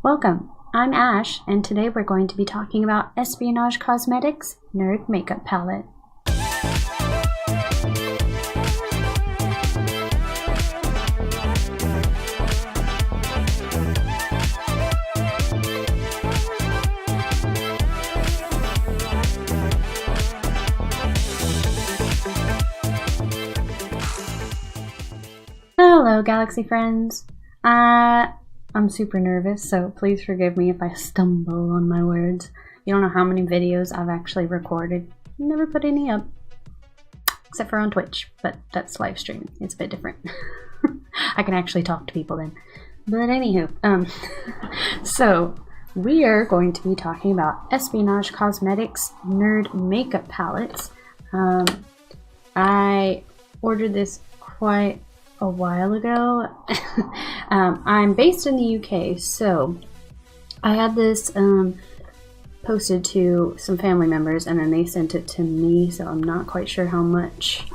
Welcome, I'm Ash, and today we're going to be talking about Espionage Cosmetics Nerd Makeup Palette. Hello, Galaxy friends. I'm super nervous, so please forgive me if I stumble on my words. You don't know how many videos I've actually recorded. Never put any up. Except for on Twitch, but that's live stream. It's a bit different. I can actually talk to people then. But anywho, so we are going to be talking about Espionage Cosmetics Nerd Makeup Palettes. I ordered this quite a while ago. I'm based in the UK, so I had this posted to some family members and then they sent it to me, so I'm not quite sure how much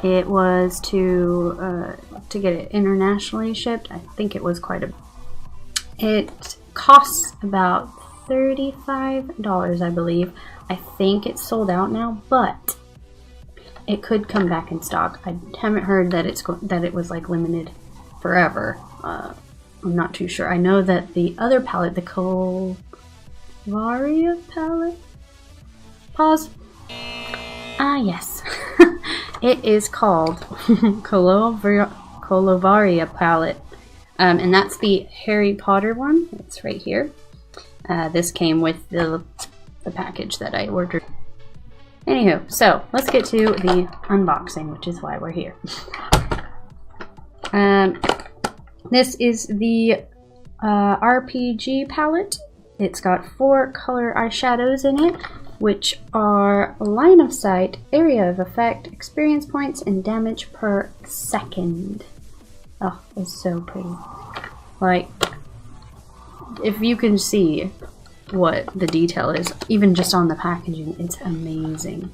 it was to get it internationally shipped. I think it was quite a... It costs about $35, I believe. I think it's sold out now, but it could come back in stock. I haven't heard that it was like limited forever. I'm not too sure. I know that the other palette, the Coluvaria palette? Pause. Yes. It is called Coluvaria palette. And that's the Harry Potter one. It's right here. This came with the package that I ordered. Anywho, so let's get to the unboxing, which is why we're here. This is the RPG palette. It's got 4 color eyeshadows in it, which are line of sight, area of effect, experience points, and damage per second. Oh, it's so pretty. Like, if you can see what the detail is, even just on the packaging, it's amazing.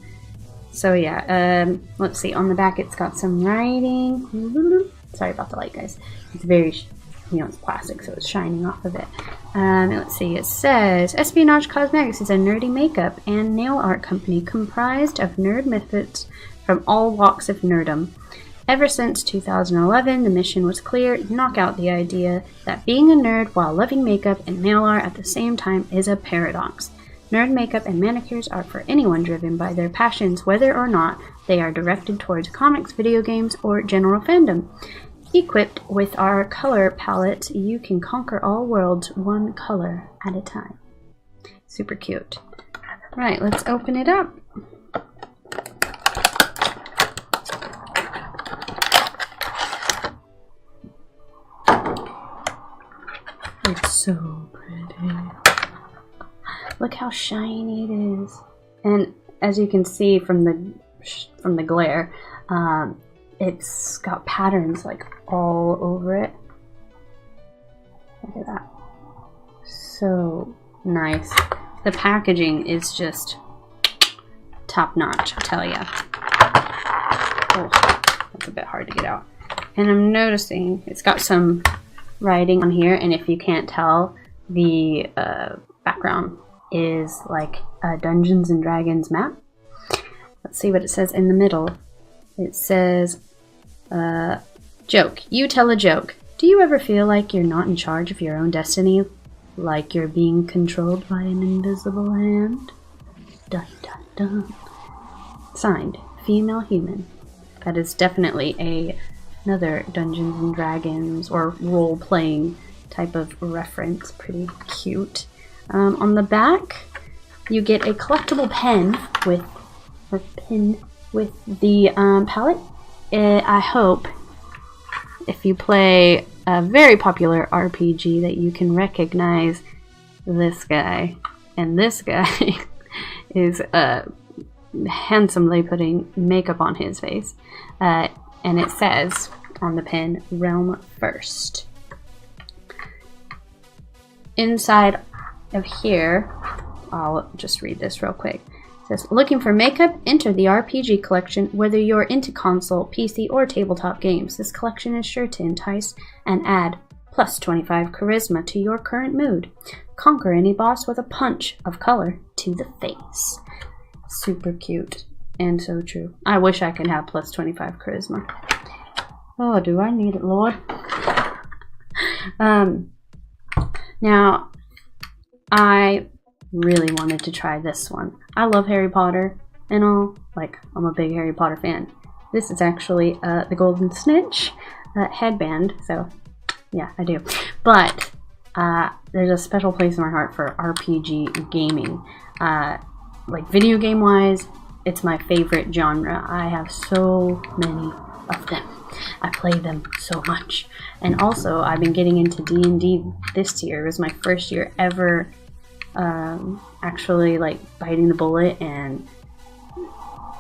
So yeah, let's see, on the back it's got some writing. Sorry about the light, guys. It's very, it's plastic, so it's shining off of it. Let's see, it says, Espionage Cosmetics is a nerdy makeup and nail art company comprised of nerd misfits from all walks of nerdom. Ever since 2011, the mission was clear: knock out the idea that being a nerd while loving makeup and nail art at the same time is a paradox. Nerd makeup and manicures are for anyone driven by their passions, whether or not they are directed towards comics, video games, or general fandom. Equipped with our color palette, you can conquer all worlds one color at a time. Super cute. Right, let's open it up. It's so pretty. Look how shiny it is. And as you can see from the glare, it's got patterns like all over it. Look at that. So nice. The packaging is just top notch, I tell ya. Oh, that's a bit hard to get out. And I'm noticing it's got some writing on here, and if you can't tell, the background is like a Dungeons and Dragons map. Let's see what it says in the middle. It says, joke. You tell a joke. Do you ever feel like you're not in charge of your own destiny? Like you're being controlled by an invisible hand? Dun dun dun. Signed, Female Human. That is definitely another Dungeons and Dragons or role-playing type of reference. Pretty cute. On the back, you get a collectible pen with the palette. I hope, if you play a very popular RPG, that you can recognize this guy. And this guy is handsomely putting makeup on his face. And it says on the pen, Realm First. Inside of here, I'll just read this real quick. It says, looking for makeup? Enter the RPG collection. Whether you're into console, PC, or tabletop games, this collection is sure to entice and add Plus 25 charisma to your current mood. Conquer any boss with a punch of color to the face. Super cute and so true. I wish I could have plus 25 charisma. Oh, do I need it, Lord? Now, I really wanted to try this one. I love Harry Potter and all. Like, I'm a big Harry Potter fan. This is actually the Golden Snitch headband. So, yeah, I do. But there's a special place in my heart for RPG gaming. Like, video game wise, it's my favorite genre. I have so many of them. I play them so much. And also, I've been getting into D&D this year. It was my first year ever actually like biting the bullet and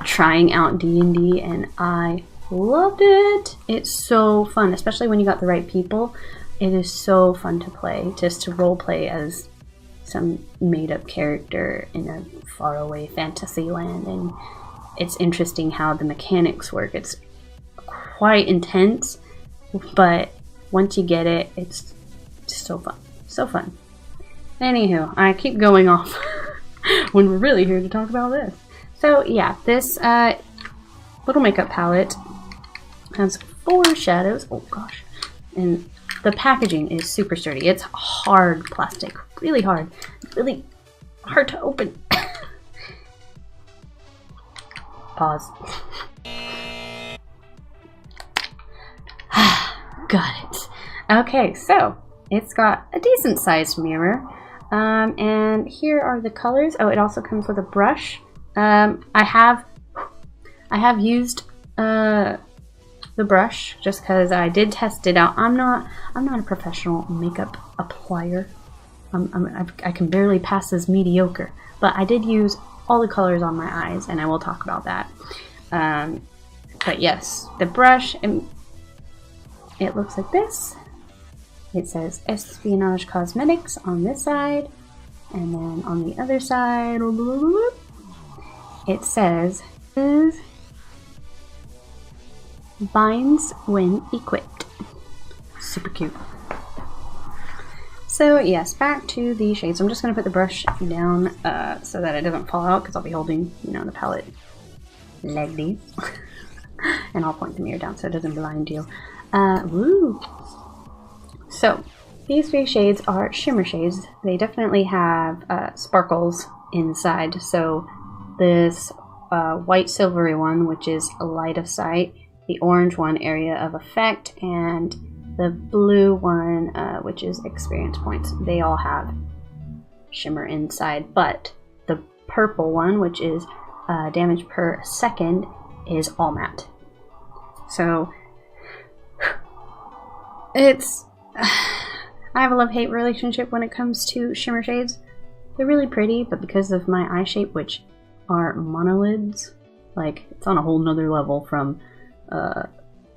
trying out D&D, and I loved it. It's so fun, especially when you got the right people. It is so fun to play, just to role play as some made-up character in a faraway fantasy land. And it's interesting how the mechanics work. It's quite intense, but once you get it, it's just so fun. So fun. Anywho, I keep going off when we're really here to talk about this. So yeah, this little makeup palette has 4 shadows. Oh gosh. And the packaging is super sturdy. It's hard plastic. Really hard. Really hard to open. Pause. Got it. Okay, so it's got a decent sized mirror. And here are the colors. Oh, it also comes with a brush. I have used the brush just because I did test it out. I'm not a professional makeup applier. I can barely pass as mediocre, but I did use all the colors on my eyes, and I will talk about that. But yes, the brush, it looks like this. It says Espionage Cosmetics on this side, and then on the other side, it says binds when equipped. Super cute. So yes, back to the shades. I'm just going to put the brush down so that it doesn't fall out, because I'll be holding, you know, the palette like this. And I'll point the mirror down so it doesn't blind you. Woo! So, these 3 shades are shimmer shades. They definitely have sparkles inside. So, this white silvery one, which is a light of sight, the orange one, area of effect, and the blue one, which is experience points. They all have shimmer inside, but the purple one, which is damage per second, is all matte. So, it's... I have a love-hate relationship when it comes to shimmer shades. They're really pretty, but because of my eye shape, which are monolids, like, it's on a whole nother level from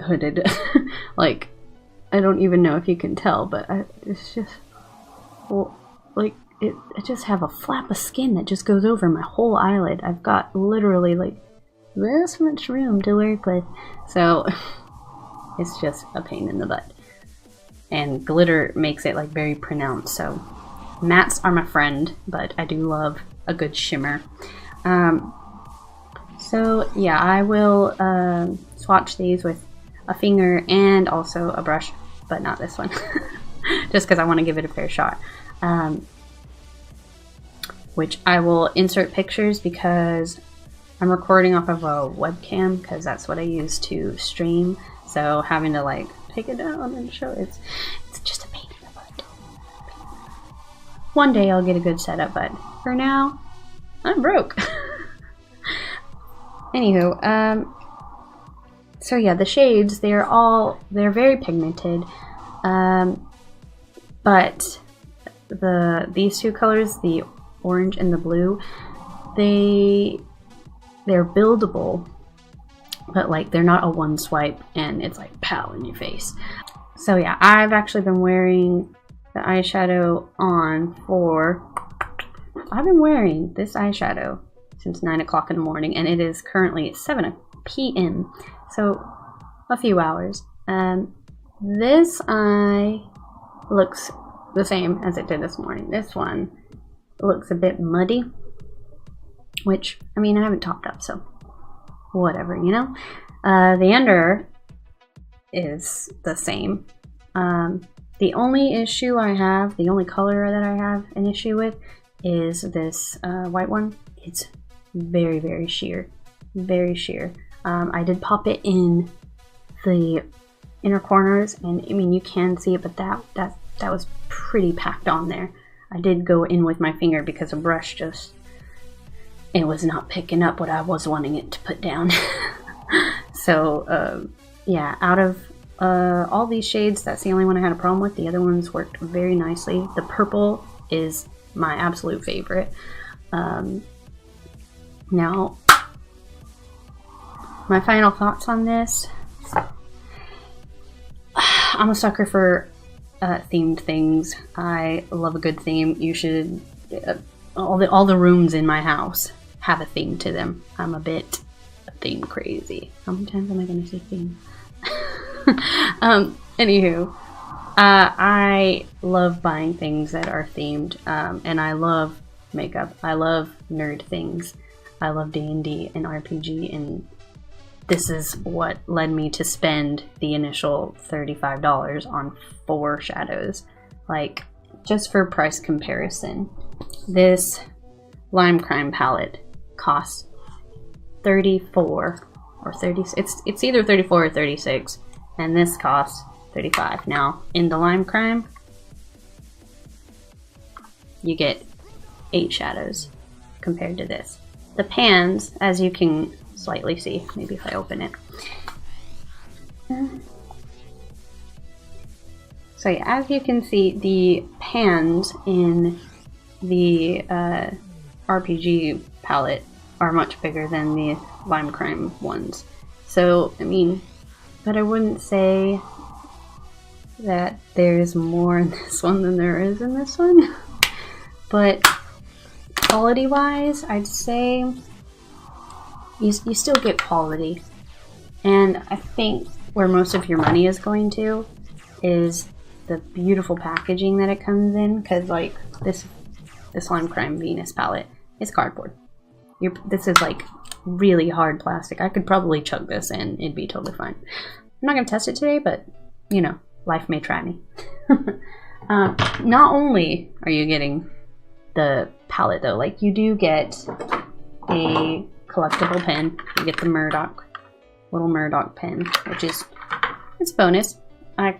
hooded. Like, I don't even know if you can tell, but it's just, well, like, I just have a flap of skin that just goes over my whole eyelid. I've got literally, like, this much room to work with. So, it's just a pain in the butt. And glitter makes it like very pronounced. So mattes are my friend, but I do love a good shimmer. So yeah, I will swatch these with a finger and also a brush, but not this one. Just because I want to give it a fair shot. Which I will insert pictures because I'm recording off of a webcam, because that's what I use to stream. So having to like take it down and show it's just a pain in the butt. One day I'll get a good setup, but for now I'm broke. Anywho, so yeah, the shades, they're very pigmented, but these 2 colors, the orange and the blue, they're buildable. But like, they're not a one swipe and it's like pow in your face. So yeah, I've actually been wearing the eyeshadow I've been wearing this eyeshadow since 9 o'clock in the morning, and it is currently 7 p.m. So a few hours. This eye looks the same as it did this morning. This one looks a bit muddy, which, I mean, I haven't topped up, so whatever, you know? The under is the same. The only issue I have, the only color that I have an issue with is this white one. It's very, very sheer. Very sheer. I did pop it in the inner corners, and I mean, you can see it, but that was pretty packed on there. I did go in with my finger because a brush just, it was not picking up what I was wanting it to put down. So yeah, out of all these shades, that's the only one I had a problem with. The other ones worked very nicely. The purple is my absolute favorite. Now, my final thoughts on this. I'm a sucker for themed things. I love a good theme. You should, all the rooms in my house have a theme to them. I'm a bit theme crazy. How many times am I going to say theme? Anywho, I love buying things that are themed, and I love makeup. I love nerd things. I love D&D and RPG, and this is what led me to spend the initial $35 on 4 shadows. Like, just for price comparison, this Lime Crime palette costs $34 or $36. It's either $34 or $36, and this costs $35. Now, in the Lime Crime, you get 8 shadows compared to this. The pans, as you can slightly see, maybe if I open it. So yeah, as you can see, the pans in the RPG palette are much bigger than the Lime Crime ones. So, I mean, but I wouldn't say that there's more in this one than there is in this one. But quality-wise, I'd say you still get quality. And I think where most of your money is going to is the beautiful packaging that it comes in. Because, like, this Lime Crime Venus palette is cardboard. This is, like, really hard plastic. I could probably chug this and it'd be totally fine. I'm not going to test it today, but, you know, life may try me. Not only are you getting the palette, though, like, you do get a collectible pen. You get the little Murdoch pen, which is, it's a bonus. I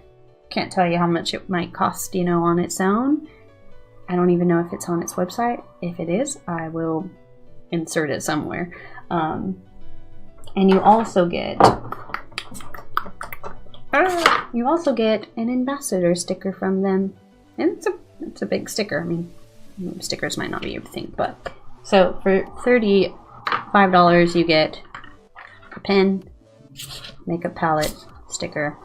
can't tell you how much it might cost, you know, on its own. I don't even know if it's on its website. If it is, I will insert it somewhere. And you also get an ambassador sticker from them, and it's a big sticker. I mean, stickers might not be everything, but so for $35 you get a pen, makeup palette, sticker,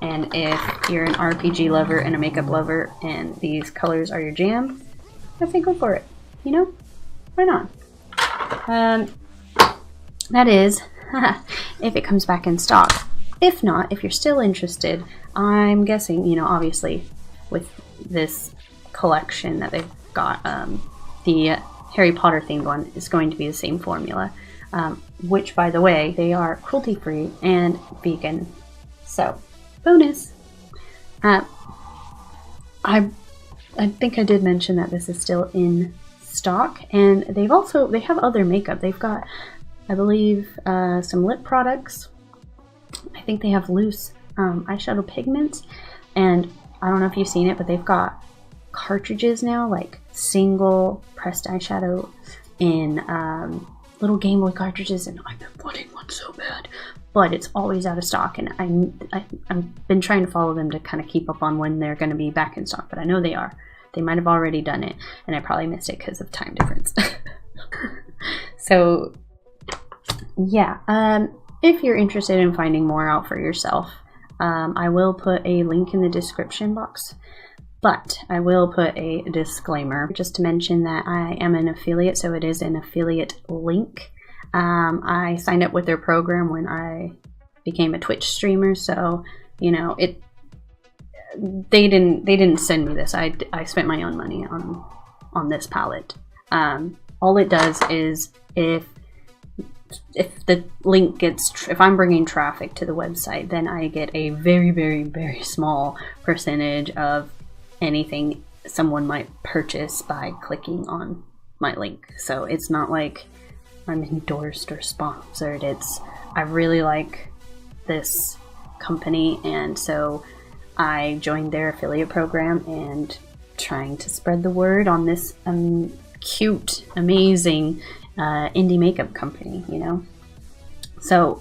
and if you're an RPG lover and a makeup lover and these colors are your jam, I think go for it. You know, why not? That is if it comes back in stock. If not, if you're still interested, I'm guessing, you know, obviously with this collection that they've got, the Harry Potter themed one is going to be the same formula, which, by the way, they are cruelty free and vegan, so bonus. I think I did mention that this is still in stock, and they have other makeup. They've got, I believe, some lip products. I think they have loose eyeshadow pigments, and I don't know if you've seen it, but they've got cartridges now, like single pressed eyeshadow in little Game Boy cartridges, and I've been wanting one so bad, but it's always out of stock, and I've been trying to follow them to kind of keep up on when they're going to be back in stock, but I know they are. They might have already done it, and I probably missed it because of time difference. So yeah, if you're interested in finding more out for yourself, I will put a link in the description box, but I will put a disclaimer just to mention that I am an affiliate, so it is an affiliate link. I signed up with their program when I became a Twitch streamer, so, you know, they didn't send me this. I spent my own money on this palette. All it does is if the link gets, if I'm bringing traffic to the website, then I get a very, very, very small percentage of anything someone might purchase by clicking on my link. So it's not like I'm endorsed or sponsored. It's, I really like this company, and so I joined their affiliate program and trying to spread the word on this cute, amazing indie makeup company, you know? So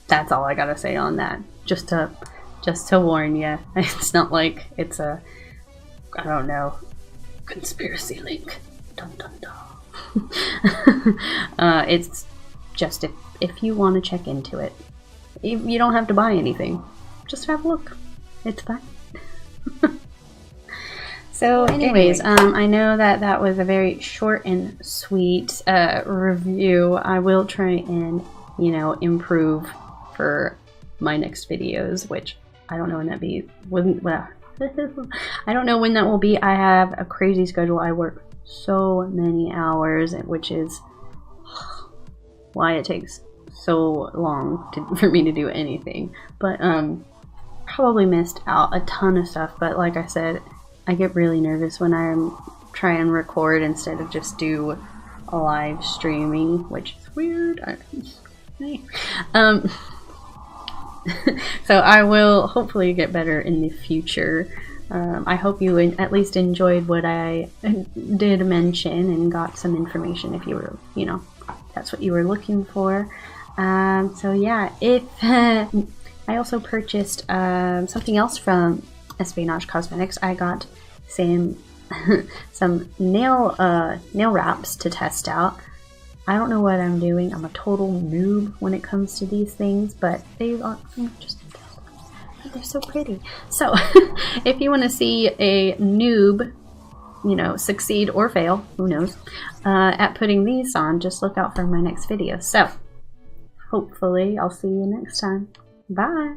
that's all I gotta say on that. Just to warn you. It's not like it's a, I don't know, conspiracy link. Dun dun dun. It's just if you want to check into it. You don't have to buy anything. Just have a look. It's fine. So anyways, I know that was a very short and sweet review. I will try and, you know, improve for my next videos, which I don't know when that be. I don't know when that will be. I have a crazy schedule. I work so many hours, which is why it takes so long for me to do anything. But probably missed out a ton of stuff. But like I said, I get really nervous when I try and record instead of just do a live streaming, which is weird. So I will hopefully get better in the future. I hope you at least enjoyed what I did mention and got some information if you were, you know, that's what you were looking for. So yeah, if I also purchased something else from Espionage Cosmetics. I got some nail wraps to test out. I don't know what I'm doing. I'm a total noob when it comes to these things, but they are just, they're so pretty. So if you want to see a noob, you know, succeed or fail, who knows, at putting these on, just look out for my next video. So hopefully I'll see you next time. Bye.